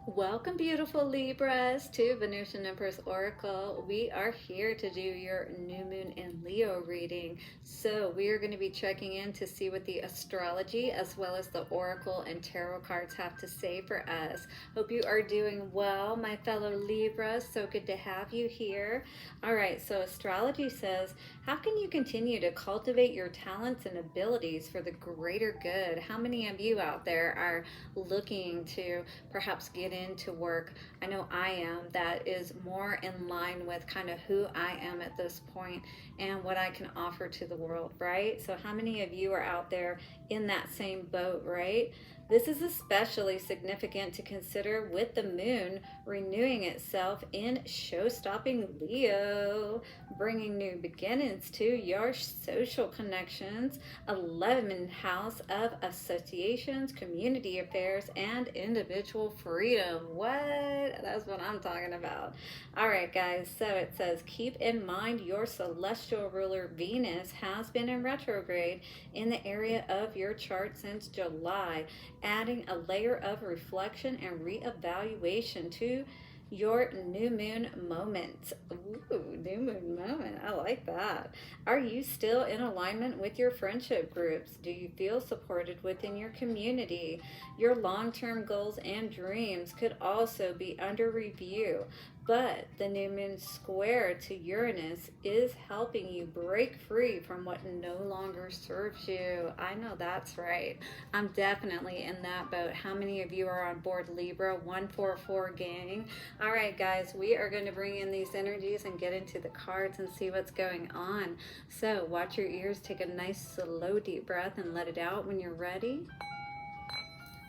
Welcome, beautiful Libras, to Venusian Empress Oracle. We are here to do your new moon in Leo reading. So we are going to be checking in to see what the astrology as well as the oracle and tarot cards have to say for us. Hope you are doing well, my fellow Libras. So good to have you here. All right, so astrology says, how can you continue to cultivate your talents and abilities for the greater good? How many of you out there are looking to perhaps get into work? I know I am, that is more in line with kind of who I am at this point and what I can offer to the world, right? So how many of you are out there in that same boat, right? This is especially significant to consider with the moon renewing itself in show-stopping Leo, bringing new beginnings to your social connections, 11th house of associations, community affairs, and individual freedom. What? That's what I'm talking about. All right, guys. So it says, keep in mind your celestial ruler Venus has been in retrograde in the area of your chart since July, adding a layer of reflection and reevaluation to your new moon moment. Ooh, new moon moment. I like that. Are you still in alignment with your friendship groups? Do you feel supported within your community? Your long-term goals and dreams could also be under review. But the new moon square to Uranus is helping you break free from what no longer serves you. I know that's right. I'm definitely in that boat. How many of you are on board, Libra? 144 gang. All right, guys, we are going to bring in these energies and get into the cards and see what's going on. So watch your ears, take a nice slow deep breath and let it out when you're ready.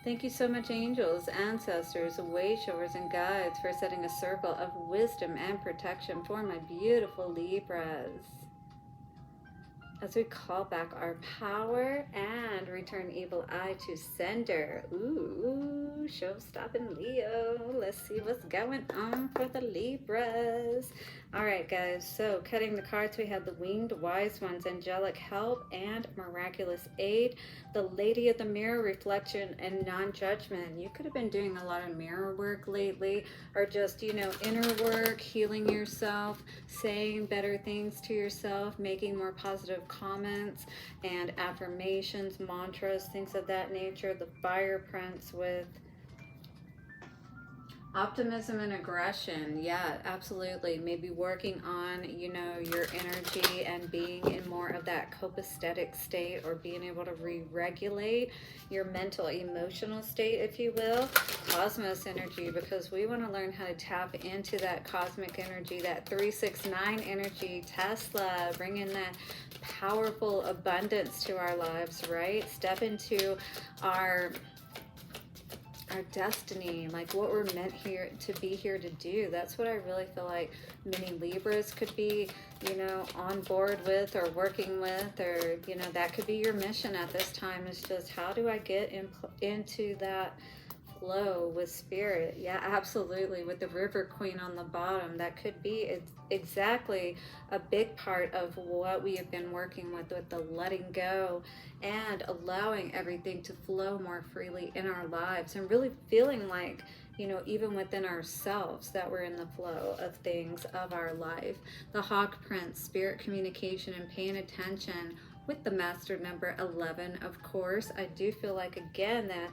Thank you so much, angels, ancestors, way showers, and guides for setting a circle of wisdom and protection for my beautiful Libras, as we call back our power and return evil eye to sender. Ooh, show-stopping Leo. Let's see what's going on for the Libras. All right, guys, so cutting the cards, we have the winged wise ones, angelic help and miraculous aid, the lady of the mirror, reflection and non-judgment. You could have been doing a lot of mirror work lately, or just, inner work, healing yourself, saying better things to yourself, making more positive comments and affirmations, mantras, things of that nature. The fire prince with optimism and aggression. Yeah, absolutely. Maybe working on, your energy and being in more of that copacetic state, or being able to re-regulate your mental, emotional state, if you will. Cosmos energy, because we want to learn how to tap into that cosmic energy, that 369 energy, Tesla, bring in that powerful abundance to our lives, right? Step into our destiny, like what we're meant here to be here to do. That's what I really feel like many Libras could be, on board with or working with, or, that could be your mission at this time, is just how do I get into that flow with spirit. Yeah, absolutely. With the river queen on the bottom, that could be exactly a big part of what we have been working with the letting go and allowing everything to flow more freely in our lives, and really feeling like, even within ourselves, that we're in the flow of things of our life. The hawk prince, spirit communication and paying attention with the master number 11, of course. I do feel like, again, that,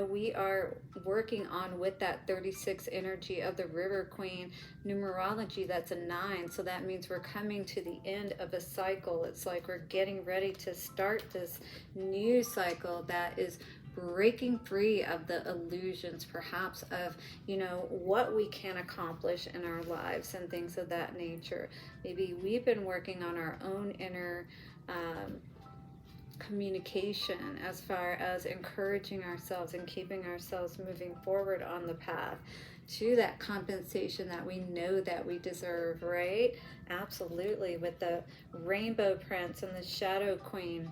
we are working on with that 36 energy of the river queen. Numerology, that's a 9. So that means we're coming to the end of a cycle. It's like we're getting ready to start this new cycle that is breaking free of the illusions, perhaps, of, what we can accomplish in our lives and things of that nature. Maybe we've been working on our own inner communication, as far as encouraging ourselves and keeping ourselves moving forward on the path to that compensation that we know that we deserve, right? Absolutely. With the rainbow prince and the shadow queen,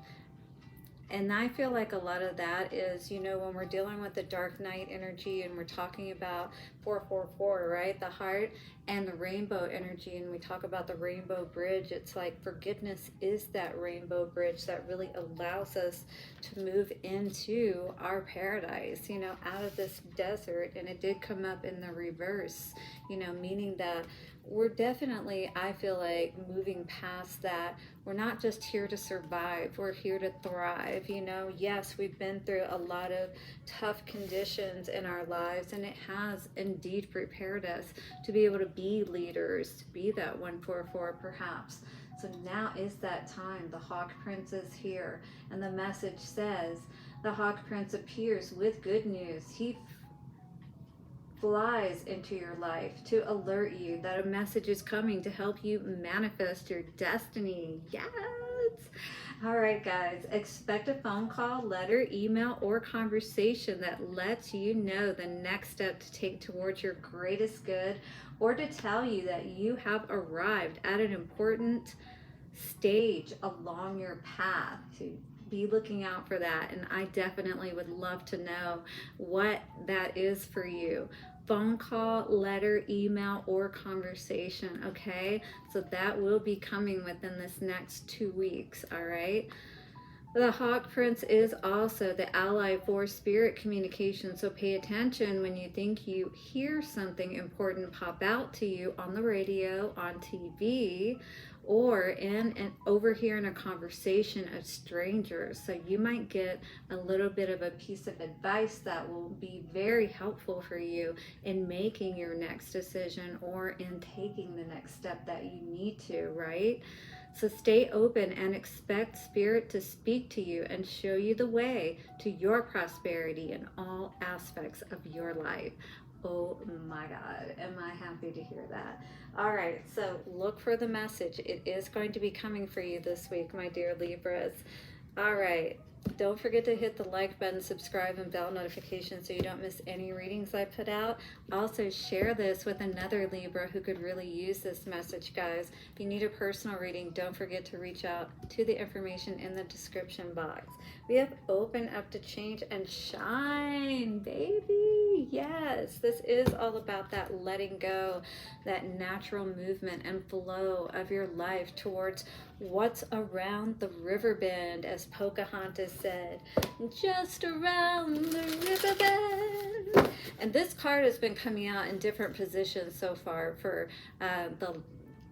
And I feel like a lot of that is, you know, when we're dealing with the dark night energy and we're talking about 444, right? The heart and the rainbow energy, and we talk about the rainbow bridge. It's like forgiveness is that rainbow bridge that really allows us to move into our paradise, you know, out of this desert. And it did come up in the reverse, you know, meaning that we're definitely, I feel like, moving past that. We're not just here to survive, we're here to thrive. You know, yes, we've been through a lot of tough conditions in our lives, and it has indeed prepared us to be able to be leaders, to be that 144 perhaps. So now is that time. The Hawk Prince is here, and the message says the Hawk Prince appears with good news. He flies into your life to alert you that a message is coming to help you manifest your destiny. Yes. All right, guys, expect a phone call, letter, email, or conversation that lets you know the next step to take towards your greatest good, or to tell you that you have arrived at an important stage along your path. To be looking out for that, and I definitely would love to know what that is for you. Phone call, letter, email, or conversation. Okay, so that will be coming within this next 2 weeks. All right. The Hawk Prince is also the ally for spirit communication, so pay attention when you think you hear something important pop out to you on the radio, on TV, or in and overhearing a conversation of strangers. So you might get a little bit of a piece of advice that will be very helpful for you in making your next decision or in taking the next step that you need to, right? So stay open and expect Spirit to speak to you and show you the way to your prosperity in all aspects of your life. Oh my God, am I happy to hear that. All right, so look for the message. It is going to be coming for you this week, my dear Libras. All right. Don't forget to hit the like button, subscribe, and bell notification so you don't miss any readings I put out. Also, share this with another Libra who could really use this message, guys. If you need a personal reading, don't forget to reach out to the information in the description box. We have Open Up to Change and Shine, baby. Yes, this is all about that letting go, that natural movement and flow of your life towards what's around the river bend, as Pocahontas said, just around the river bend. And this card has been coming out in different positions so far for the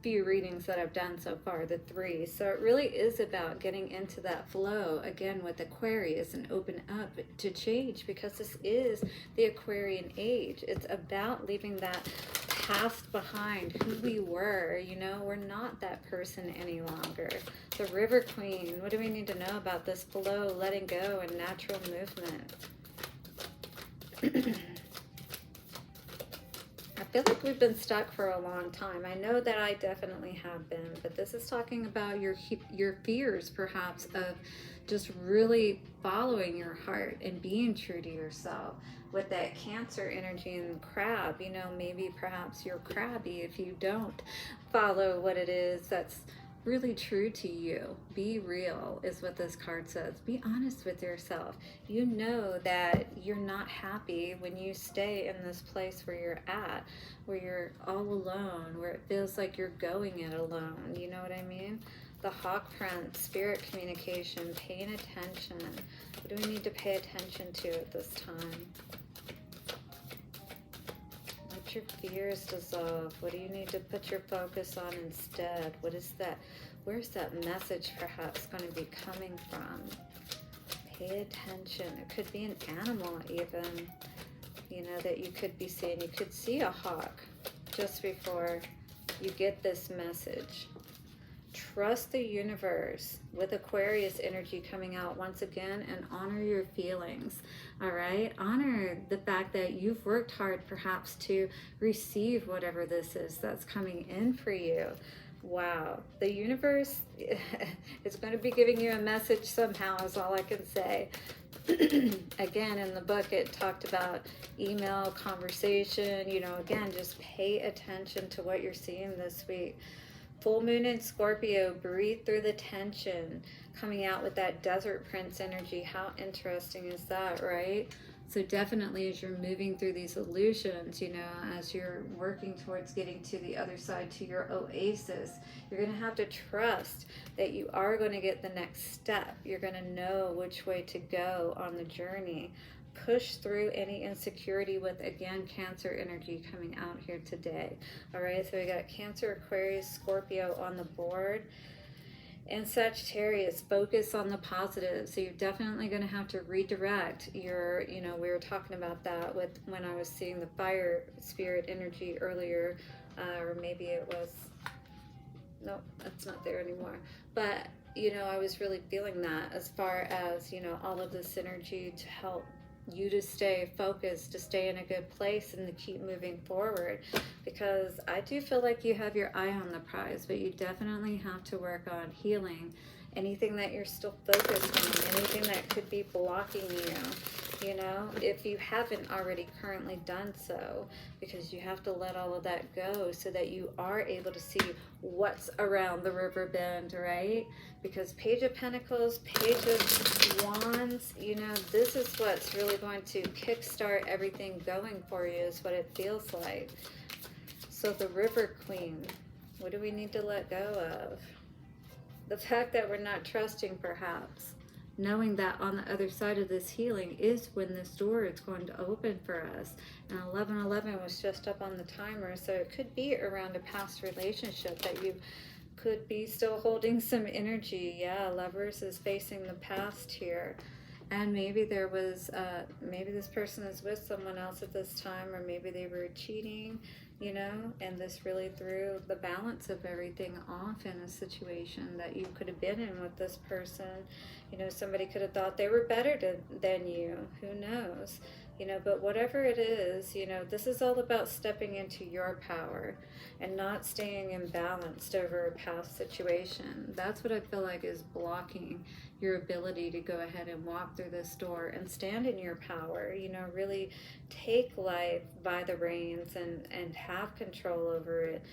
few readings that I've done so far, the 3. So it really is about getting into that flow again with Aquarius and open up to change, because this is the Aquarian age. It's about leaving that past behind, who we were. You know, we're not that person any longer. The River Queen, what do we need to know about this flow, letting go, and natural movement? I feel like we've been stuck for a long time. I know that I definitely have been, but this is talking about your fears, perhaps, of just really following your heart and being true to yourself. With that Cancer energy and crab, you know, maybe perhaps you're crabby if you don't follow what it is that's really true to you. Be real is what this card says. Be honest with yourself. You know that you're not happy when you stay in this place where you're at, where you're all alone, where it feels like you're going it alone. You know what I mean? The Hawk Prince, spirit communication, paying attention. What do we need to pay attention to at this time? Let your fears dissolve. What do you need to put your focus on instead? What is that? Where's that message perhaps going to be coming from? Pay attention. It could be an animal even, you know, that you could be seeing. You could see a hawk just before you get this message. Trust the universe with Aquarius energy coming out once again, and honor your feelings. All right, honor the fact that you've worked hard perhaps to receive whatever this is that's coming in for you. Wow, the universe is going to be giving you a message somehow, is all I can say. Again, in the book it talked about email, conversation, you know, again, just pay attention to what you're seeing this week. Full moon in Scorpio, breathe through the tension, coming out with that desert prince energy. How interesting is that, right? So definitely as you're moving through these illusions, you know, as you're working towards getting to the other side, to your oasis, you're going to have to trust that you are going to get the next step. You're going to know which way to go on the journey. Push through any insecurity with, again, Cancer energy coming out here today. All right, so we got Cancer, Aquarius, Scorpio on the board. And Sagittarius, focus on the positive. So you're definitely going to have to redirect your, you know, we were talking about that with when I was seeing the fire spirit energy earlier, or maybe it was, no, that's not there anymore. But, you know, I was really feeling that as far as, you know, all of this energy to help you to stay focused, to stay in a good place, and to keep moving forward, because I do feel like you have your eye on the prize, but you definitely have to work on healing anything that you're still focused on, anything that could be blocking you know, if you haven't already currently done so, because you have to let all of that go so that you are able to see what's around the river bend, right? Because Page of Pentacles, Page of Wands, you know, this is what's really going to kickstart everything going for you, is what it feels like. So the River Queen, what do we need to let go of? The fact that we're not trusting, perhaps. Knowing that on the other side of this healing is when this door is going to open for us. And 1111 was just up on the timer, so it could be around a past relationship that you could be still holding some energy. Yeah, Lovers is facing the past here. And maybe there was, maybe this person is with someone else at this time, or maybe they were cheating, you know, and this really threw the balance of everything off in a situation that you could have been in with this person. You know, somebody could have thought they were better than you. Who knows? You know, but whatever it is, you know, this is all about stepping into your power and not staying imbalanced over a past situation. That's what I feel like is blocking your ability to go ahead and walk through this door and stand in your power, you know, really take life by the reins and have control over it.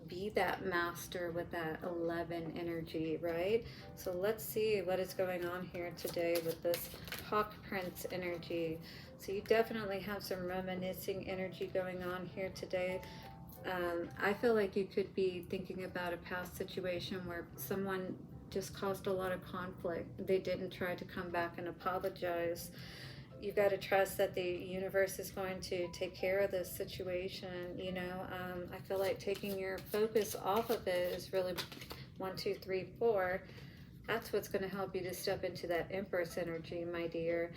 Be that master with that 11 energy, right? So let's see what is going on here today with this Hawk Prince energy. So you definitely have some reminiscing energy going on here today. I feel like you could be thinking about a past situation where someone just caused a lot of conflict. They didn't try to come back and apologize. You've got to trust that the universe is going to take care of this situation. You know, I feel like taking your focus off of it is really 1, 2, 3, 4. That's what's going to help you to step into that Empress energy, my dear.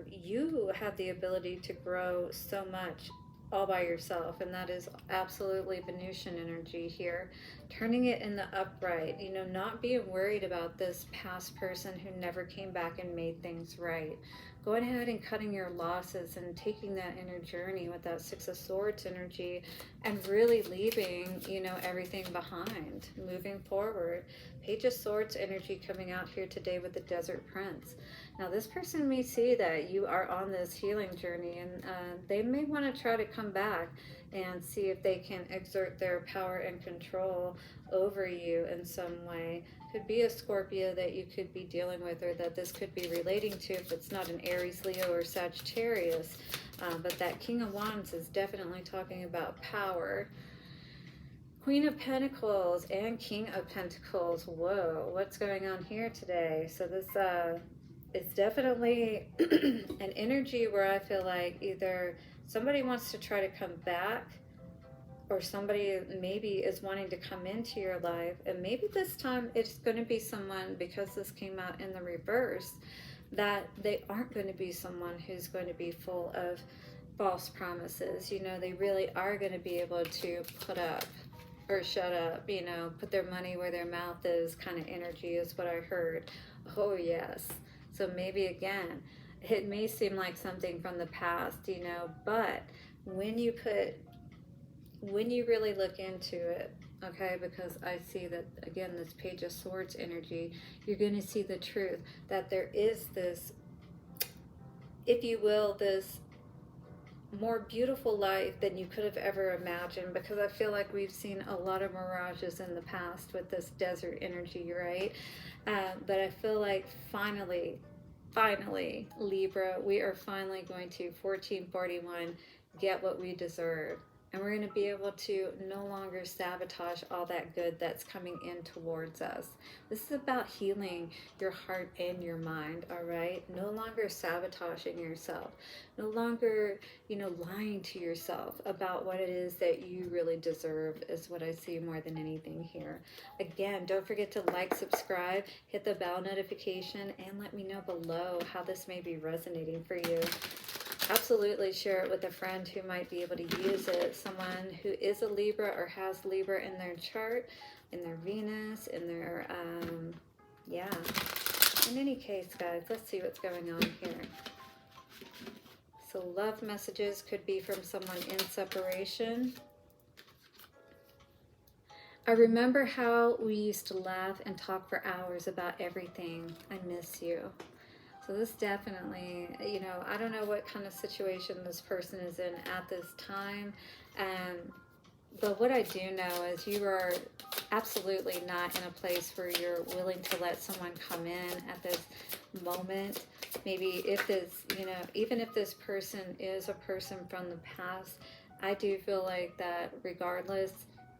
You have the ability to grow so much all by yourself, and that is absolutely Venusian energy here. Turning it in the upright, you know, not being worried about this past person who never came back and made things right. Going ahead and cutting your losses and taking that inner journey with that Six of Swords energy and really leaving, you know, everything behind, moving forward. Page of Swords energy coming out here today with the Desert Prince. Now, this person may see that you are on this healing journey, and they may want to try to come back and see if they can exert their power and control over you in some way. Could be a Scorpio that you could be dealing with, or that this could be relating to if it's not an Aries, Leo, or Sagittarius. But that King of Wands is definitely talking about power. Queen of Pentacles and King of Pentacles. Whoa, what's going on here today? So this it's definitely an energy where I feel like either somebody wants to try to come back, or somebody maybe is wanting to come into your life, and maybe this time it's going to be someone, because this came out in the reverse, that they aren't going to be someone who's going to be full of false promises. You know, they really are going to be able to put up or shut up, you know, put their money where their mouth is kind of energy is what I heard. Oh yes. So maybe again, it may seem like something from the past, you know, but when you really look into it, okay, because I see that, again, this Page of Swords energy, you're going to see the truth that there is this, if you will, this more beautiful life than you could have ever imagined, because I feel like we've seen a lot of mirages in the past with this desert energy, right? But I feel like finally, Libra, we are finally going to 1441 get what we deserve. And we're going to be able to no longer sabotage all that good that's coming in towards us. This is about healing your heart and your mind, all right? No longer sabotaging yourself. No longer, lying to yourself about what it is that you really deserve, is what I see more than anything here. Again, don't forget to like, subscribe, hit the bell notification, and let me know below how this may be resonating for you. Absolutely share it with a friend who might be able to use it. Someone who is a Libra or has Libra in their chart, in their Venus, in their, yeah. In any case, guys, let's see what's going on here. So love messages could be from someone in separation. I remember how we used to laugh and talk for hours about everything. I miss you. So this definitely, I don't know what kind of situation this person is in at this time. But what I do know is you are absolutely not in a place where you're willing to let someone come in at this moment. Maybe if this, even if this person is a person from the past, I do feel like that regardless,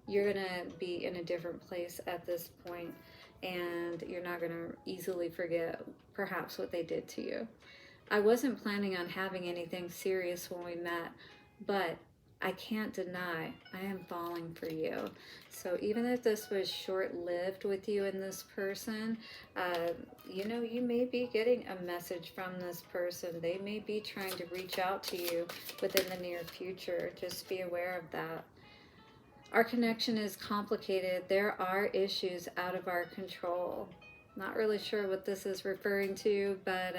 you're going to be in a different place at this point, and you're not going to easily forget perhaps what they did to you. I wasn't planning on having anything serious when we met, but I can't deny I am falling for you. So even if this was short-lived with you and this person, you may be getting a message from this person. They may be trying to reach out to you within the near future. Just be aware of that. Our connection is complicated. There are issues out of our control. Not really sure what this is referring to, but,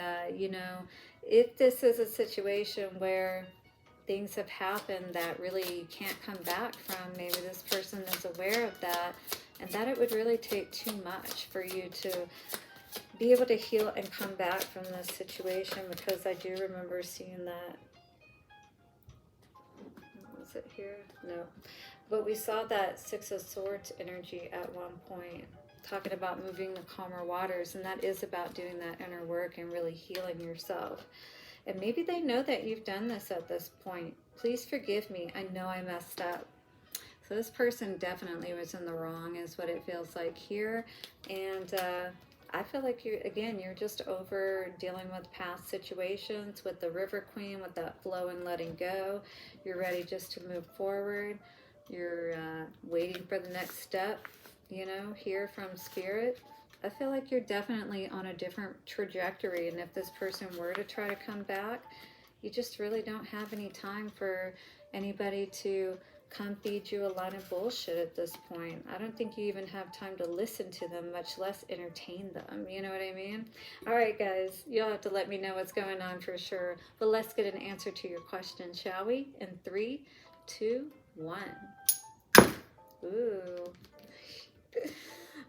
if this is a situation where things have happened that really you can't come back from, maybe this person is aware of that, and that it would really take too much for you to be able to heal and come back from this situation, because I do remember seeing that. Was it here? No. But we saw that Six of Swords energy at one point, talking about moving the calmer waters, and that is about doing that inner work and really healing yourself. And maybe they know that you've done this at this point. Please forgive me. I know I messed up. So this person definitely was in the wrong, is what it feels like here. And I feel like you're just over dealing with past situations with the River Queen, with that flow and letting go. You're ready just to move forward. You're waiting for the next step, here from Spirit. I feel like you're definitely on a different trajectory, and if this person were to try to come back, you just really don't have any time for anybody to come feed you a lot of bullshit at this point. I don't think you even have time to listen to them, much less entertain them. You know what I mean? All right, guys, you'll have to let me know what's going on for sure. But let's get an answer to your question, shall we? In 3, 2, 1. Ooh.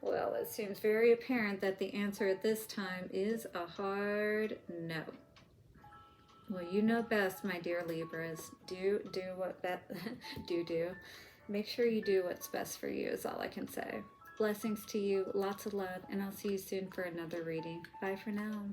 Well, it seems very apparent that the answer at this time is a hard no. Well, you know best, my dear Libras. Do what do. Make sure you do what's best for you is all I can say. Blessings to you, lots of love, and I'll see you soon for another reading. Bye for now.